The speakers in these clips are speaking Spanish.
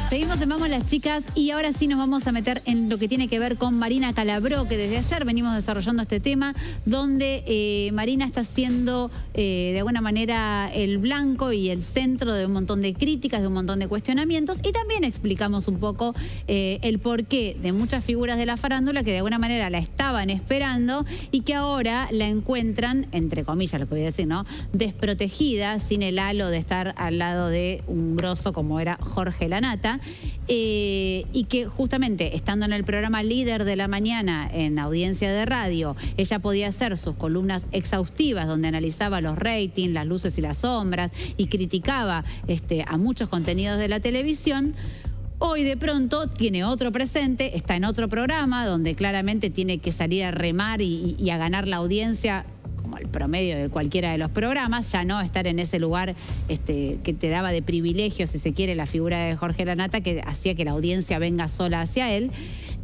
Seguimos en Vamos las Chicas y ahora sí nos vamos a meter en lo que tiene que ver con Marina Calabró, que desde ayer venimos desarrollando este tema, donde Marina está siendo de alguna manera el blanco y el centro de un montón de críticas, de un montón de cuestionamientos, y también explicamos un poco el porqué de muchas figuras de la farándula que de alguna manera la estaban esperando y que ahora la encuentran, entre comillas lo que voy a decir, ¿no?, desprotegida, sin el halo de estar al lado de un grosso como era Jorge Lanata. Y que justamente estando en el programa Líder de la Mañana en audiencia de radio, ella podía hacer sus columnas exhaustivas donde analizaba los ratings, las luces y las sombras y criticaba a muchos contenidos de la televisión. Hoy de pronto tiene otro presente, está en otro programa donde claramente tiene que salir a remar y a ganar la audiencia como el promedio de cualquiera de los programas, ya no estar en ese lugar que te daba de privilegio, si se quiere, la figura de Jorge Lanata, que hacía que la audiencia venga sola hacia él,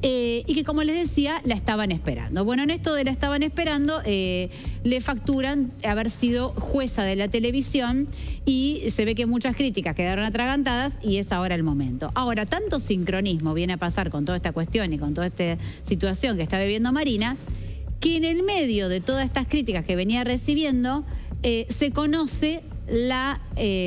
y que, como les decía, la estaban esperando. Bueno, en esto de la estaban esperando, le facturan haber sido jueza de la televisión y se ve que muchas críticas quedaron atragantadas y es ahora el momento. Ahora, tanto sincronismo viene a pasar con toda esta cuestión y con toda esta situación que está viviendo Marina, que en el medio de todas estas críticas que venía recibiendo, se conoce la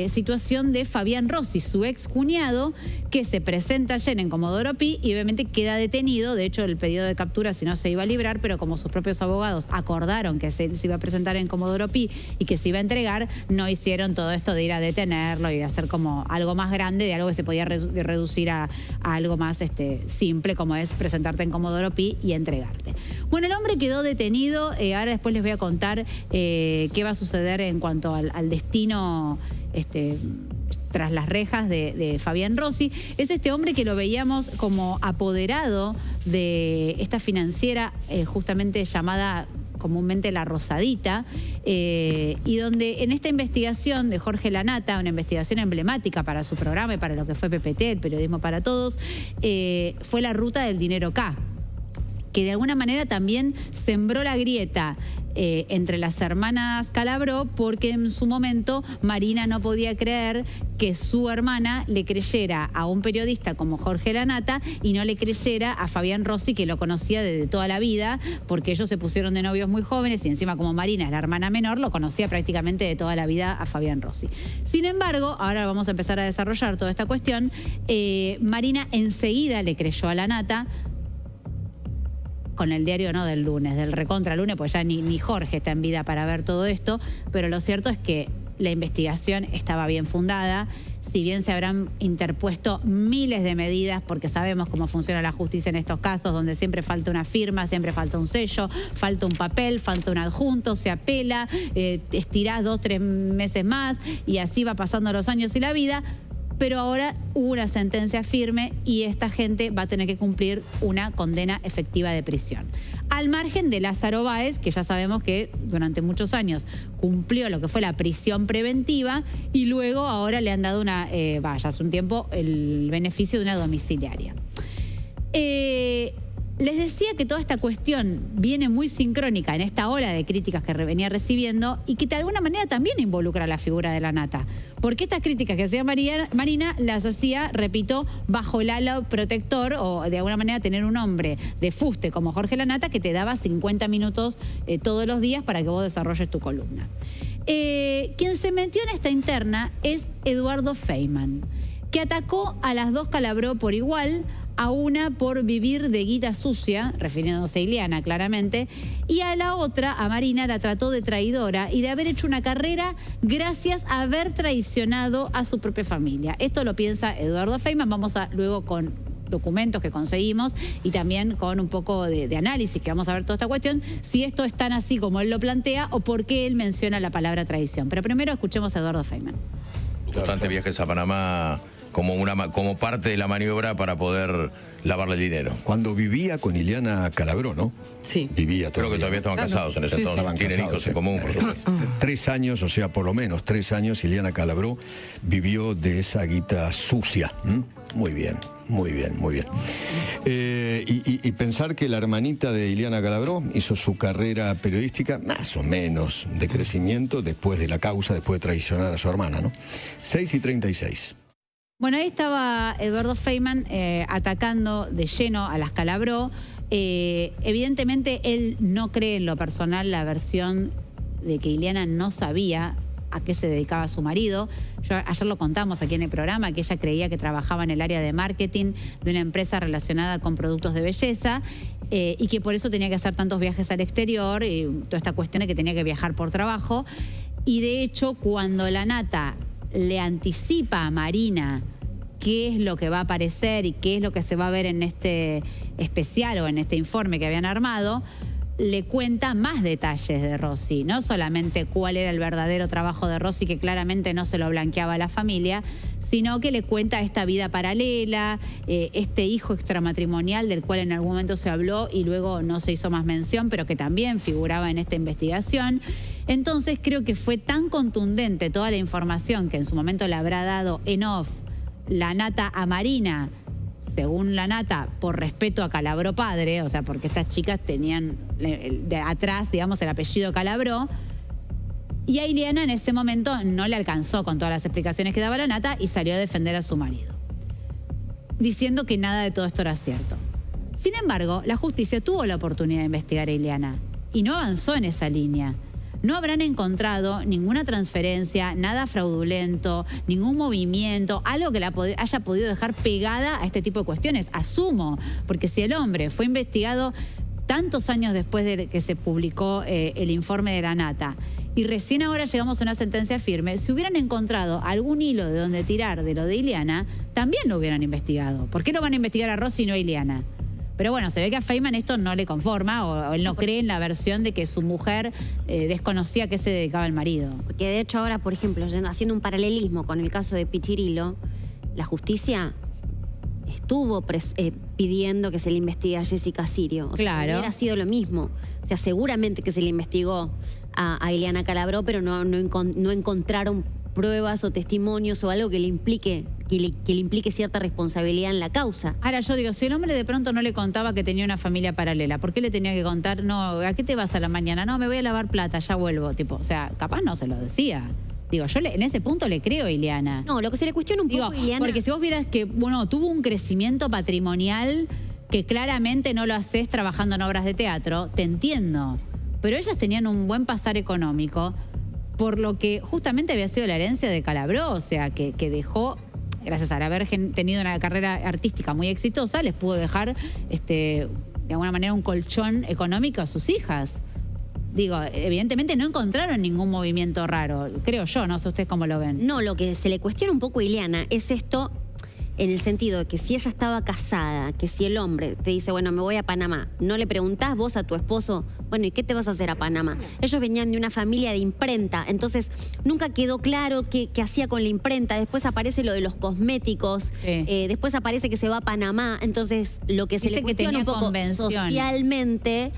situación de Fabián Rossi, su ex cuñado, que se presenta ayer en Comodoro Pi y obviamente queda detenido. De hecho, el pedido de captura si no se iba a librar, pero como sus propios abogados acordaron que se iba a presentar en Comodoro Pi y que se iba a entregar, no hicieron todo esto de ir a detenerlo y de hacer como algo más grande, de algo que se podía reducir a algo más simple, como es presentarte en Comodoro Pi y entregarte. Bueno, el hombre quedó detenido. Ahora después les voy a contar qué va a suceder en cuanto al destino tras las rejas de Fabián Rossi. Es este hombre que lo veíamos como apoderado de esta financiera justamente llamada comúnmente La Rosadita, y donde en esta investigación de Jorge Lanata, una investigación emblemática para su programa y para lo que fue PPT, el Periodismo para Todos, fue la ruta del dinero K, que de alguna manera también sembró la grieta entre las hermanas Calabró, porque en su momento Marina no podía creer que su hermana le creyera a un periodista como Jorge Lanata y no le creyera a Fabián Rossi, que lo conocía desde toda la vida, porque ellos se pusieron de novios muy jóvenes y encima como Marina es la hermana menor, lo conocía prácticamente de toda la vida a Fabián Rossi. Sin embargo, ahora vamos a empezar a desarrollar toda esta cuestión. Marina enseguida le creyó a Lanata, con el diario no del lunes, del recontra lunes, pues ya ni Jorge está en vida para ver todo esto, pero lo cierto es que la investigación estaba bien fundada. Si bien se habrán interpuesto miles de medidas, porque sabemos cómo funciona la justicia en estos casos, donde siempre falta una firma, siempre falta un sello, falta un papel, falta un adjunto, se apela, estirás 2 o 3 meses más y así va pasando los años y la vida. Pero ahora hubo una sentencia firme y esta gente va a tener que cumplir una condena efectiva de prisión. Al margen de Lázaro Báez, que ya sabemos que durante muchos años cumplió lo que fue la prisión preventiva y luego ahora le han dado hace un tiempo, el beneficio de una domiciliaria. Les decía que toda esta cuestión viene muy sincrónica en esta ola de críticas que venía recibiendo y que de alguna manera también involucra a la figura de Lanata. Porque estas críticas que hacía Marina las hacía, repito, bajo el halo protector o de alguna manera tener un hombre de fuste como Jorge Lanata que te daba 50 minutos todos los días para que vos desarrolles tu columna. Quien se metió en esta interna es Eduardo Feynman, que atacó a las dos Calabró por igual, a una por vivir de guita sucia, refiriéndose a Ileana claramente, y a la otra, a Marina, la trató de traidora y de haber hecho una carrera gracias a haber traicionado a su propia familia. Esto lo piensa Eduardo Feynman. Vamos a luego con documentos que conseguimos y también con un poco de análisis que vamos a ver toda esta cuestión, si esto es tan así como él lo plantea o por qué él menciona la palabra traición. Pero primero escuchemos a Eduardo Feynman. Constantes viajes a Panamá como parte de la maniobra para poder lavarle el dinero. Cuando vivía con Ileana Calabró, ¿no? Sí. Vivía todavía. Creo que todavía estaban casados en ese entonces. Tienen hijos en común, por supuesto. 3 años, o sea, por lo menos 3 años, Ileana Calabró vivió de esa guita sucia. Muy bien, muy bien, muy bien. Y pensar que la hermanita de Ileana Calabró hizo su carrera periodística más o menos de crecimiento después de la causa, después de traicionar a su hermana, ¿no? 6:36. Bueno, ahí estaba Eduardo Feynman atacando de lleno a las Calabró. Evidentemente él no cree en lo personal la versión de que Ileana no sabía a qué se dedicaba su marido. Ayer lo contamos aquí en el programa, que ella creía que trabajaba en el área de marketing de una empresa relacionada con productos de belleza y que por eso tenía que hacer tantos viajes al exterior y toda esta cuestión de que tenía que viajar por trabajo. Y de hecho, cuando la Nata le anticipa a Marina qué es lo que va a aparecer y qué es lo que se va a ver en este especial o en este informe que habían armado, le cuenta más detalles de Rosy, no solamente cuál era el verdadero trabajo de Rosy, que claramente no se lo blanqueaba a la familia, sino que le cuenta esta vida paralela, este hijo extramatrimonial del cual en algún momento se habló y luego no se hizo más mención, pero que también figuraba en esta investigación. Entonces creo que fue tan contundente toda la información que en su momento le habrá dado en off la Nata a Marina, según la Nata, por respeto a Calabró padre, o sea, porque estas chicas tenían de atrás, digamos, el apellido Calabró, y a Ileana en ese momento no le alcanzó con todas las explicaciones que daba la Nata y salió a defender a su marido, diciendo que nada de todo esto era cierto. Sin embargo, la justicia tuvo la oportunidad de investigar a Ileana y no avanzó en esa línea. No habrán encontrado ninguna transferencia, nada fraudulento, ningún movimiento, algo que la haya podido dejar pegada a este tipo de cuestiones. Asumo, porque si el hombre fue investigado tantos años después de que se publicó el informe de la Nata y recién ahora llegamos a una sentencia firme, si hubieran encontrado algún hilo de donde tirar de lo de Ileana, también lo hubieran investigado. ¿Por qué no van a investigar a Rosy y no a Ileana? Pero bueno, se ve que a Feynman esto no le conforma o él no cree en la versión de que su mujer desconocía a qué se dedicaba el marido. Porque de hecho ahora, por ejemplo, haciendo un paralelismo con el caso de Pichirilo, la justicia estuvo pidiendo que se le investigue a Jessica Sirio. O sea, hubiera sido lo mismo. O sea, seguramente que se le investigó a Ileana Calabró, pero no encontraron pruebas o testimonios o algo que le implique cierta responsabilidad en la causa. Ahora yo digo, si el hombre de pronto no le contaba que tenía una familia paralela, ¿por qué le tenía que contar? No, ¿a qué te vas a la mañana? No, me voy a lavar plata, ya vuelvo. Tipo, o sea, capaz no se lo decía. Digo, yo en ese punto le creo a Ileana. No, lo que se le cuestiona un poco, Ileana, porque si vos vieras que, bueno, tuvo un crecimiento patrimonial que claramente no lo haces trabajando en obras de teatro, te entiendo. Pero ellas tenían un buen pasar económico, por lo que justamente había sido la herencia de Calabró, o sea, que dejó, gracias a haber tenido una carrera artística muy exitosa, les pudo dejar, de alguna manera, un colchón económico a sus hijas. Digo, evidentemente no encontraron ningún movimiento raro, creo yo, no sé ustedes cómo lo ven. No, lo que se le cuestiona un poco a Ileana es esto, en el sentido de que si ella estaba casada, que si el hombre te dice, bueno, me voy a Panamá, no le preguntás vos a tu esposo, bueno, ¿y qué te vas a hacer a Panamá? Ellos venían de una familia de imprenta, entonces nunca quedó claro qué hacía con la imprenta. Después aparece lo de los cosméticos, después aparece que se va a Panamá, entonces lo que se le cuestiona un poco socialmente...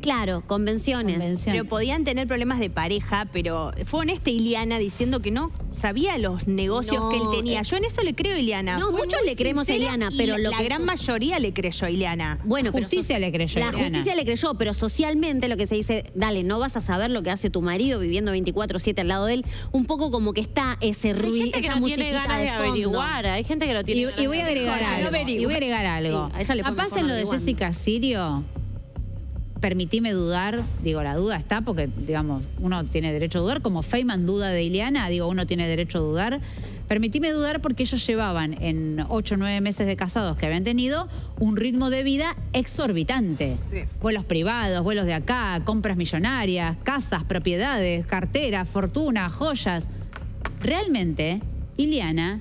Claro, convenciones. Pero podían tener problemas de pareja, pero fue honesta Ileana diciendo que no sabía los negocios que él tenía. Yo en eso le creo a Ileana. No, muchos le creemos a Ileana, pero la gran mayoría le creyó a Ileana. Bueno, la justicia le creyó a Ileana. La justicia le creyó, pero socialmente lo que se dice, dale, no vas a saber lo que hace tu marido viviendo 24/7 al lado de él. Un poco como que está ese ruido, hay gente que no tiene ganas de averiguar, hay gente que lo tiene ganas y voy a agregar algo. Sí, capaz en lo de Jessica Sirio, permitime dudar, digo, la duda está porque, digamos, uno tiene derecho a dudar, como Feynman duda de Ileana, digo, uno tiene derecho a dudar. Permitime dudar porque ellos llevaban en 8 o 9 meses de casados que habían tenido un ritmo de vida exorbitante. Sí. Vuelos privados, vuelos de acá, compras millonarias, casas, propiedades, carteras, fortuna, joyas. Realmente, Ileana,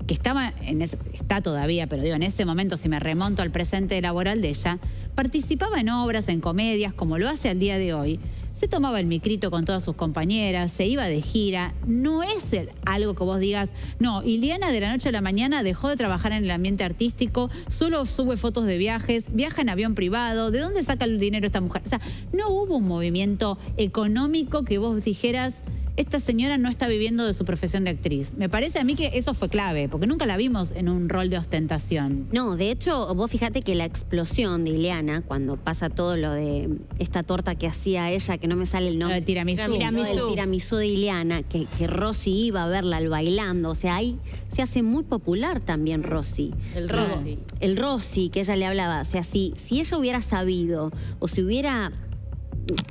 que está todavía, pero digo, en ese momento, si me remonto al presente laboral de ella, participaba en obras, en comedias, como lo hace al día de hoy. Se tomaba el micrito con todas sus compañeras, se iba de gira. No es algo que vos digas, no, Ileana de la noche a la mañana dejó de trabajar en el ambiente artístico, solo sube fotos de viajes, viaja en avión privado, ¿de dónde saca el dinero esta mujer? O sea, no hubo un movimiento económico que vos dijeras esta señora no está viviendo de su profesión de actriz. Me parece a mí que eso fue clave, porque nunca la vimos en un rol de ostentación. No, de hecho, vos fíjate que la explosión de Ileana, cuando pasa todo lo de esta torta que hacía ella, que no me sale el nombre. El tiramisú. El tiramisú de Ileana, que Rosy iba a verla al bailando. O sea, ahí se hace muy popular también Rosy. El Rosy. El Rosy, que ella le hablaba. O sea, si ella hubiera sabido o si hubiera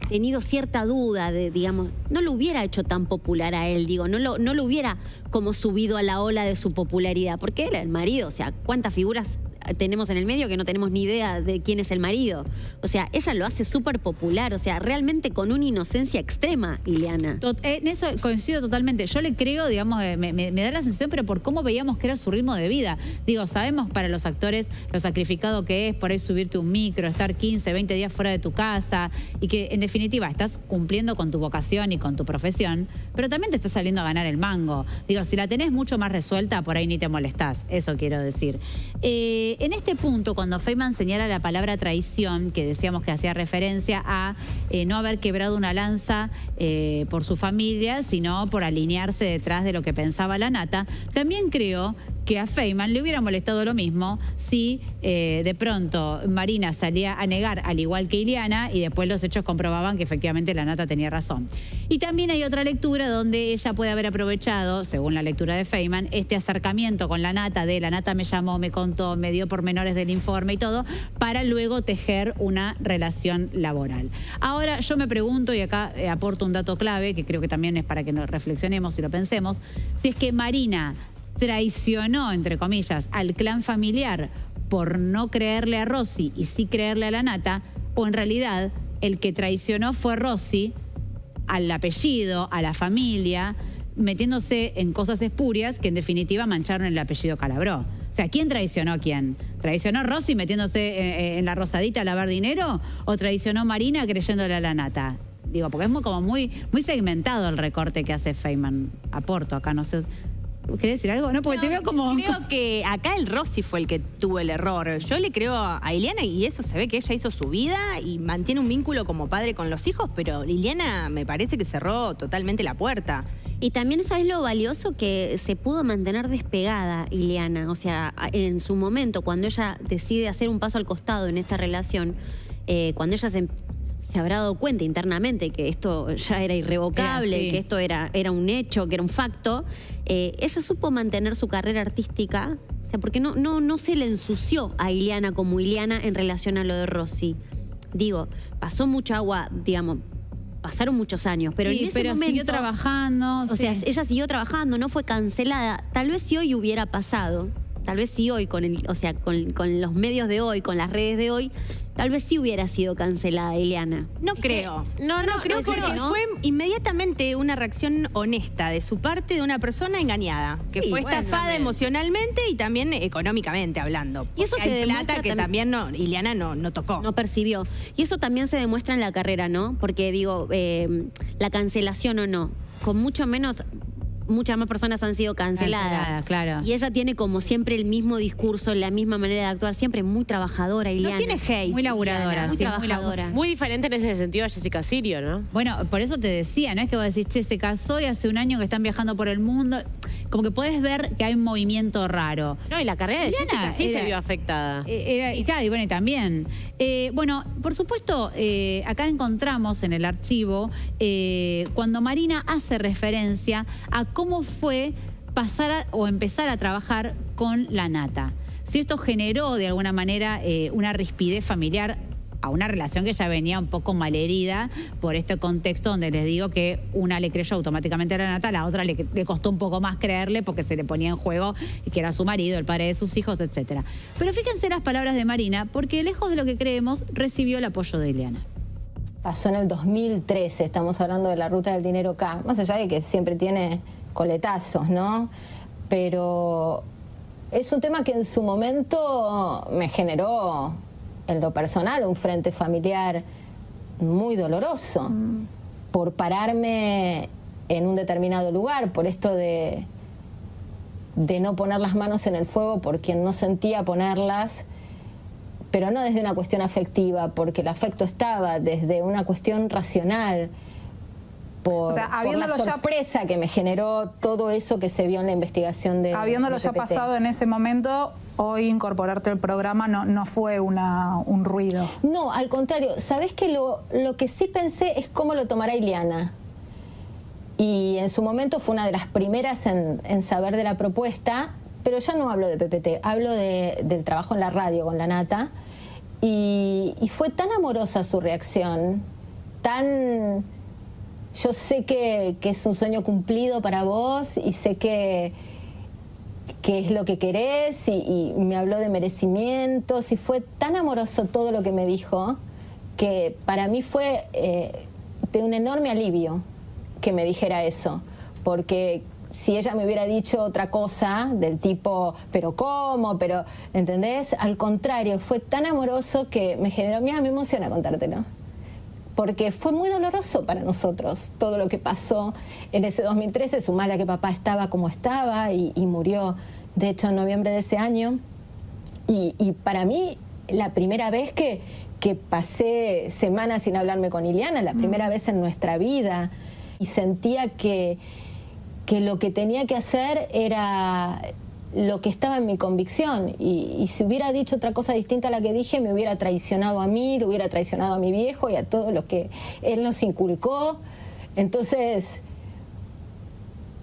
tenido cierta duda de, digamos, no lo hubiera hecho tan popular a él, digo, no lo hubiera como subido a la ola de su popularidad, porque era el marido, o sea, ¿cuántas figuras tenemos en el medio que no tenemos ni idea de quién es el marido? O sea, ella lo hace súper popular, o sea, realmente con una inocencia extrema, Ileana. En eso coincido totalmente. Yo le creo, digamos, me da la sensación, pero por cómo veíamos que era su ritmo de vida. Digo, sabemos para los actores lo sacrificado que es por ahí subirte un micro, estar 15, 20 días fuera de tu casa y que en definitiva estás cumpliendo con tu vocación y con tu profesión, pero también te estás saliendo a ganar el mango. Digo, si la tenés mucho más resuelta, por ahí ni te molestás. Eso quiero decir. En este punto, cuando Feynman señala la palabra traición, que decíamos que hacía referencia a no haber quebrado una lanza por su familia, sino por alinearse detrás de lo que pensaba la nata, también creo que a Feynman le hubiera molestado lo mismo si de pronto Marina salía a negar, al igual que Ileana, y después los hechos comprobaban que efectivamente la nata tenía razón. Y también hay otra lectura donde ella puede haber aprovechado, según la lectura de Feynman, este acercamiento con la nata de la nata me llamó, me contó, me dio pormenores del informe y todo, para luego tejer una relación laboral. Ahora yo me pregunto, y acá aporto un dato clave, que creo que también es para que nos reflexionemos y lo pensemos, si es que Marina traicionó, entre comillas, al clan familiar por no creerle a Rosy y sí creerle a la nata, o en realidad el que traicionó fue Rosy al apellido, a la familia, metiéndose en cosas espurias que en definitiva mancharon el apellido Calabró. O sea, ¿quién traicionó a quién? ¿Traicionó Rosy metiéndose en la rosadita a lavar dinero? ¿O traicionó Marina creyéndole a la nata? Digo, porque es muy segmentado el recorte que hace Feynman. Aporto acá, no sé. ¿Querés decir algo? No, porque te veo como... Creo que acá el Rosy fue el que tuvo el error. Yo le creo a Ileana y eso se ve que ella hizo su vida y mantiene un vínculo como padre con los hijos, pero Ileana me parece que cerró totalmente la puerta. Y también sabes lo valioso que se pudo mantener despegada Ileana. O sea, en su momento, cuando ella decide hacer un paso al costado en esta relación, cuando ella se habrá dado cuenta internamente que esto ya era irrevocable, que esto era un hecho, que era un facto, ella supo mantener su carrera artística, o sea, porque no se le ensució a Ileana como Ileana en relación a lo de Rosy. Digo, pasó mucha agua, digamos, pasaron muchos años, pero en ese momento siguió trabajando. O sea, ella siguió trabajando, no fue cancelada. Tal vez si hoy hubiera pasado, tal vez si hoy, con los medios de hoy, con las redes de hoy, tal vez sí hubiera sido cancelada Ileana. No creo. No creo porque fue inmediatamente una reacción honesta de su parte de una persona engañada, que fue estafada emocionalmente y también económicamente hablando. Y eso se demuestra plata que también Ileana no tocó. No percibió. Y eso también se demuestra en la carrera, ¿no? Porque digo, la cancelación o no, con muchas más personas han sido canceladas. Claro. Y ella tiene como siempre el mismo discurso, la misma manera de actuar, siempre muy trabajadora, Ileana. No tiene hate. Muy laburadora. Muy trabajadora. Muy diferente en ese sentido a Jessica Sirio, ¿no? Bueno, por eso te decía, no es que vos decís, che, se casó y hace un año que están viajando por el mundo. Como que podés ver que hay un movimiento raro. No, y la carrera de Jessica sí se vio afectada. Y claro, y bueno, y también. Bueno, por supuesto, acá encontramos en el archivo cuando Marina hace referencia a cómo fue o empezar a trabajar con la nata. Si esto generó de alguna manera una rispidez familiar a una relación que ya venía un poco malherida por este contexto donde les digo que una le creyó automáticamente a la nata, la otra le costó un poco más creerle porque se le ponía en juego y que era su marido, el padre de sus hijos, etcétera. Pero fíjense las palabras de Marina, porque lejos de lo que creemos, recibió el apoyo de Ileana. Pasó en el 2013, estamos hablando de la ruta del dinero K, más allá de que siempre tiene coletazos, ¿no? Pero es un tema que en su momento me generó, en lo personal, un frente familiar muy doloroso por pararme en un determinado lugar, por esto de no poner las manos en el fuego por quien no sentía ponerlas, pero no desde una cuestión afectiva, porque el afecto estaba desde una cuestión racional, por, O sea, por la habiéndolo ya- sorpresa que me generó todo eso que se vio en la investigación de Habiéndolo de ya PPT. pasado en ese momento, hoy incorporarte al programa no fue un ruido. No, al contrario, ¿sabés que lo que sí pensé es cómo lo tomará Ileana? Y en su momento fue una de las primeras en saber de la propuesta, pero ya no hablo de PPT, hablo del trabajo en la radio con la Nata, y fue tan amorosa su reacción, tan... Yo sé que es un sueño cumplido para vos y sé que es lo que querés y me habló de merecimientos y fue tan amoroso todo lo que me dijo que para mí fue de un enorme alivio que me dijera eso, porque si ella me hubiera dicho otra cosa del tipo, pero ¿cómo? Pero, ¿entendés? Al contrario, fue tan amoroso que me generó, mira, me emociona contártelo. Porque fue muy doloroso para nosotros todo lo que pasó en ese 2013, sumar a que papá estaba como estaba y murió, de hecho, en noviembre de ese año. Y para mí, la primera vez que pasé semanas sin hablarme con Ileana, la primera vez en nuestra vida, y sentía que lo que tenía que hacer era lo que estaba en mi convicción y si hubiera dicho otra cosa distinta a la que dije me hubiera traicionado a mí, lo hubiera traicionado a mi viejo y a todo lo que él nos inculcó. Entonces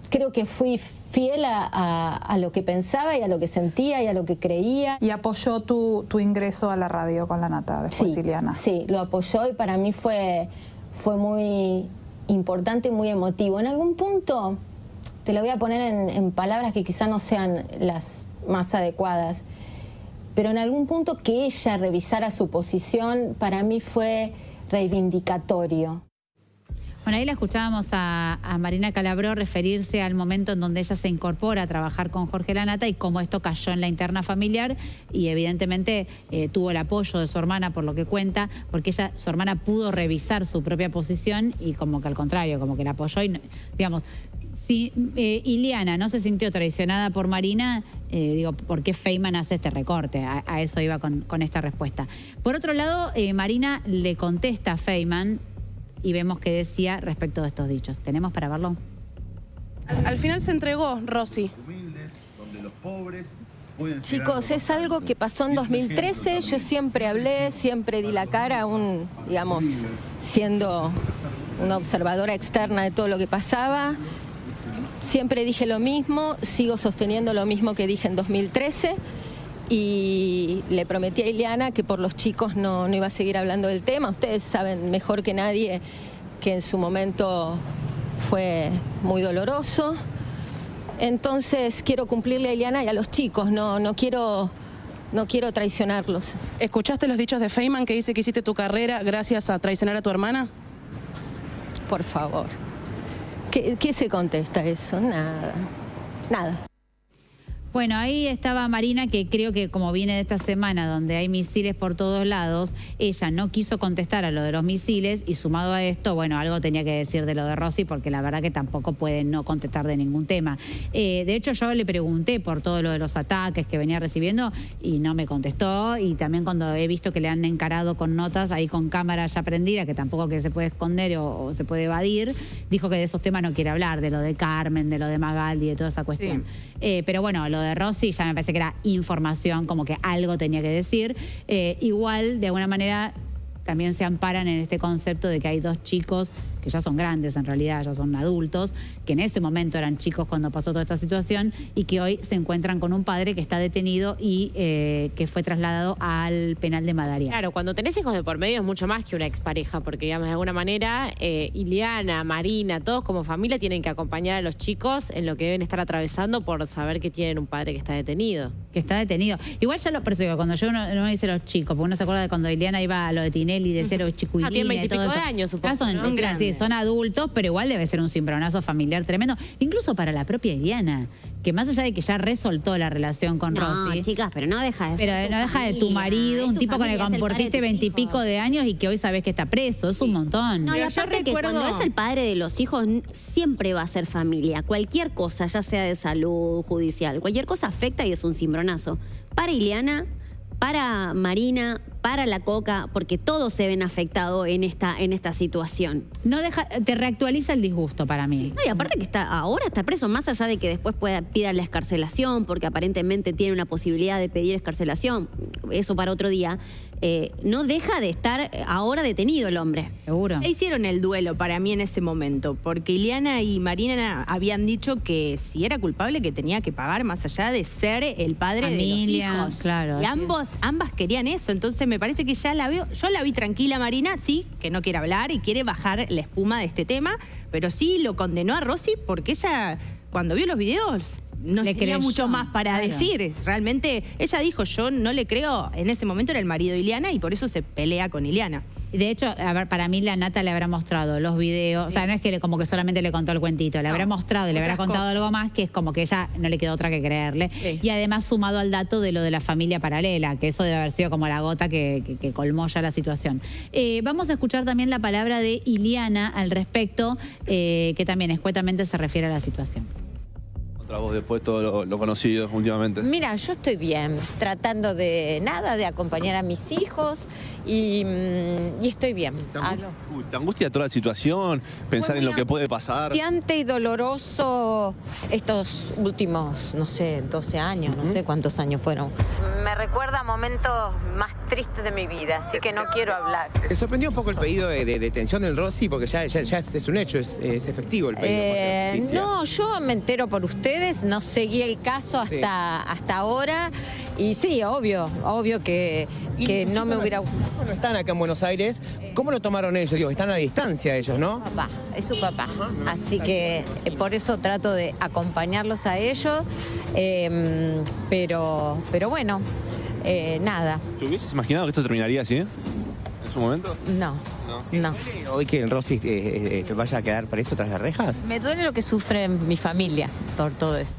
creo que fui fiel a lo que pensaba y a lo que sentía y a lo que creía. Y apoyó tu ingreso a la radio con la Nata, después Ileana. Sí, lo apoyó y para mí fue muy importante y muy emotivo. En algún punto, te lo voy a poner en palabras que quizá no sean las más adecuadas, pero en algún punto que ella revisara su posición para mí fue reivindicatorio. Bueno, ahí la escuchábamos a Marina Calabró referirse al momento en donde ella se incorpora a trabajar con Jorge Lanata y cómo esto cayó en la interna familiar y evidentemente tuvo el apoyo de su hermana por lo que cuenta, porque su hermana pudo revisar su propia posición y como que al contrario, como que la apoyó y digamos... Si Ileana no se sintió traicionada por Marina, ¿por qué Feynman hace este recorte? A eso iba con esta respuesta. Por otro lado, Marina le contesta a Feynman y vemos qué decía respecto de estos dichos. ¿Tenemos para verlo? Al final se entregó Rosy. Chicos, es algo que pasó en 2013, yo siempre hablé, siempre di la cara, aún, digamos, siendo una observadora externa de todo lo que pasaba. Siempre dije lo mismo, sigo sosteniendo lo mismo que dije en 2013 y le prometí a Ileana que por los chicos no iba a seguir hablando del tema. Ustedes saben mejor que nadie que en su momento fue muy doloroso. Entonces quiero cumplirle a Ileana y a los chicos, no quiero traicionarlos. ¿Escuchaste los dichos de Feynman que dice que hiciste tu carrera gracias a traicionar a tu hermana? Por favor. ¿Qué se contesta eso? Nada. Bueno, ahí estaba Marina, que creo que como viene de esta semana donde hay misiles por todos lados, ella no quiso contestar a lo de los misiles y sumado a esto, bueno, algo tenía que decir de lo de Rosy porque la verdad que tampoco puede no contestar de ningún tema. De hecho, yo le pregunté por todo lo de los ataques que venía recibiendo y no me contestó y también cuando he visto que le han encarado con notas ahí con cámara ya prendida, que tampoco que se puede esconder o se puede evadir, dijo que de esos temas no quiere hablar, de lo de Carmen, de lo de Magaldi, de toda esa cuestión. Sí. Pero bueno, lo de Rosy ya me parece que era información, como que algo tenía que decir. Igual, de alguna manera, también se amparan en este concepto de que hay dos chicos que ya son grandes en realidad, ya son adultos, que en ese momento eran chicos cuando pasó toda esta situación y que hoy se encuentran con un padre que está detenido y que fue trasladado al penal de Madariaga. Claro, cuando tenés hijos de por medio es mucho más que una expareja, porque digamos de alguna manera Ileana, Marina, todos como familia tienen que acompañar a los chicos en lo que deben estar atravesando por saber que tienen un padre que está detenido. Que está detenido. Igual ya lo percibo, cuando yo no dice los chicos, porque uno se acuerda de cuando Ileana iba a lo de Tinelli, de Cero Chicuilina. Tienen 20 y pico de años, supongo. Son adultos, pero igual debe ser un cimbronazo familiar tremendo, incluso para la propia Ileana, que más allá de que ya resoltó la relación con Rosy. No, chicas, pero no deja de ser Pero no deja de tu marido, un tipo con el que compartiste 20 y pico de años y que hoy sabés que está preso, es un montón. No, y aparte que cuando es el padre de los hijos, siempre va a ser familia. Cualquier cosa, ya sea de salud, judicial, cualquier cosa afecta y es un cimbronazo. Para Ileana, para Marina, para la coca, porque todos se ven afectados en esta situación. No deja, te reactualiza el disgusto para mí. No, y aparte que ahora está preso, más allá de que después pida la excarcelación, porque aparentemente tiene una posibilidad de pedir excarcelación, eso para otro día, no deja de estar ahora detenido el hombre. Seguro. Ya hicieron el duelo para mí en ese momento, porque Ileana y Marina habían dicho que si era culpable que tenía que pagar más allá de ser el padre Familia, de los hijos. claro, Y sí. ambas querían eso, entonces me parece que ya la veo, yo la vi tranquila Marina, sí, que no quiere hablar y quiere bajar la espuma de este tema, pero sí lo condenó a Rosy porque ella, cuando vio los videos, no Le tenía creyó, mucho más para claro. decir. Realmente, ella dijo, yo no le creo, en ese momento era el marido de Ileana y por eso se pelea con Ileana. De hecho, a ver, para mí la Nata le habrá mostrado los videos, o sea, no es que como que solamente le contó el cuentito, le habrá mostrado y le habrá otras contado cosas. algo más, que es como que ella no le quedó otra que creerle. Sí. Y además sumado al dato de lo de la familia paralela, que eso debe haber sido como la gota que colmó ya la situación. Vamos a escuchar también la palabra de Ileana al respecto, que también escuetamente se refiere a la situación. Otra voz después todo lo conocido últimamente. Mira, yo estoy bien, tratando de acompañar a mis hijos y estoy bien. ¿Te angustia toda la situación? Pensar en lo que puede pasar. Angustiante y doloroso estos últimos, no sé, 12 años, no sé cuántos años fueron. Me recuerda a momentos más tristes de mi vida, así que no quiero hablar. ¿Te sorprendió un poco el pedido de detención del Rossi? Porque ya es un hecho, es efectivo el pedido. No, yo me entero por ustedes, no seguí el caso hasta ahora y sí, obvio que no me hubiera... No están acá en Buenos Aires, ¿cómo lo tomaron ellos? Digo, están a distancia ellos, ¿no? Papá, es su papá, así que por eso trato de acompañarlos a ellos, pero bueno, nada. ¿Te hubieses imaginado que esto terminaría así? ¿En su momento? No. ¿Hoy que el Rossi te vaya a quedar preso tras las rejas? Me duele lo que sufre mi familia por todo eso.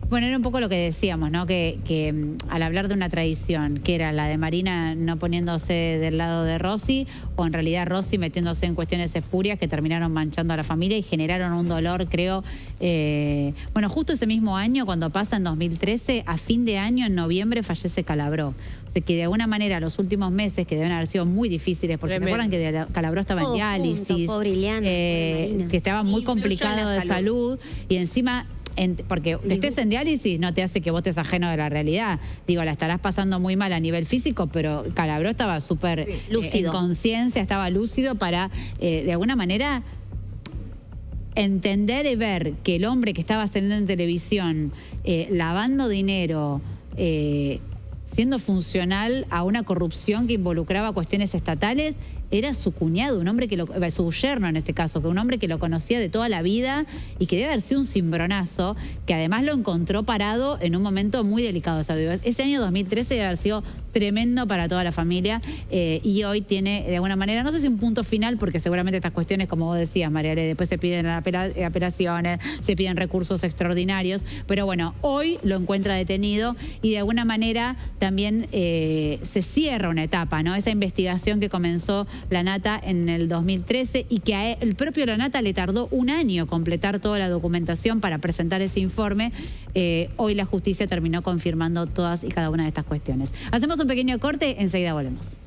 Bueno, era un poco lo que decíamos, ¿no? Que al hablar de una tradición, que era la de Marina no poniéndose del lado de Rosy, o en realidad Rosy metiéndose en cuestiones espurias que terminaron manchando a la familia y generaron un dolor, creo. Bueno, justo ese mismo año, cuando pasa en 2013, a fin de año, en noviembre, fallece Calabró. O sea, que de alguna manera los últimos meses, que deben haber sido muy difíciles, porque Tremendo. ¿se acuerdan que Calabró estaba en diálisis? Pobre Ileana, pobre Marina. Que estaba muy Influyó en complicado la de salud y encima... porque estés en diálisis no te hace que vos estés ajeno de la realidad. Digo, la estarás pasando muy mal a nivel físico, pero Calabró estaba súper lúcido. en conciencia, estaba lúcido para, de alguna manera, entender y ver que el hombre que estaba saliendo en televisión, lavando dinero, siendo funcional a una corrupción que involucraba cuestiones estatales, era su cuñado, un hombre que su yerno en este caso, que un hombre que lo conocía de toda la vida y que debe haber sido un cimbronazo, que además lo encontró parado en un momento muy delicado de salud. Ese año 2013 debe haber sido tremendo para toda la familia y hoy tiene de alguna manera, no sé si un punto final, porque seguramente estas cuestiones, como vos decías, Mariale, después se piden apelaciones, se piden recursos extraordinarios, pero bueno, hoy lo encuentra detenido y de alguna manera también se cierra una etapa, ¿no? Esa investigación que comenzó la Nata en el 2013 y que el propio la Nata le tardó un año completar toda la documentación para presentar ese informe. Hoy la justicia terminó confirmando todas y cada una de estas cuestiones. Hacemos un pequeño corte, enseguida volvemos.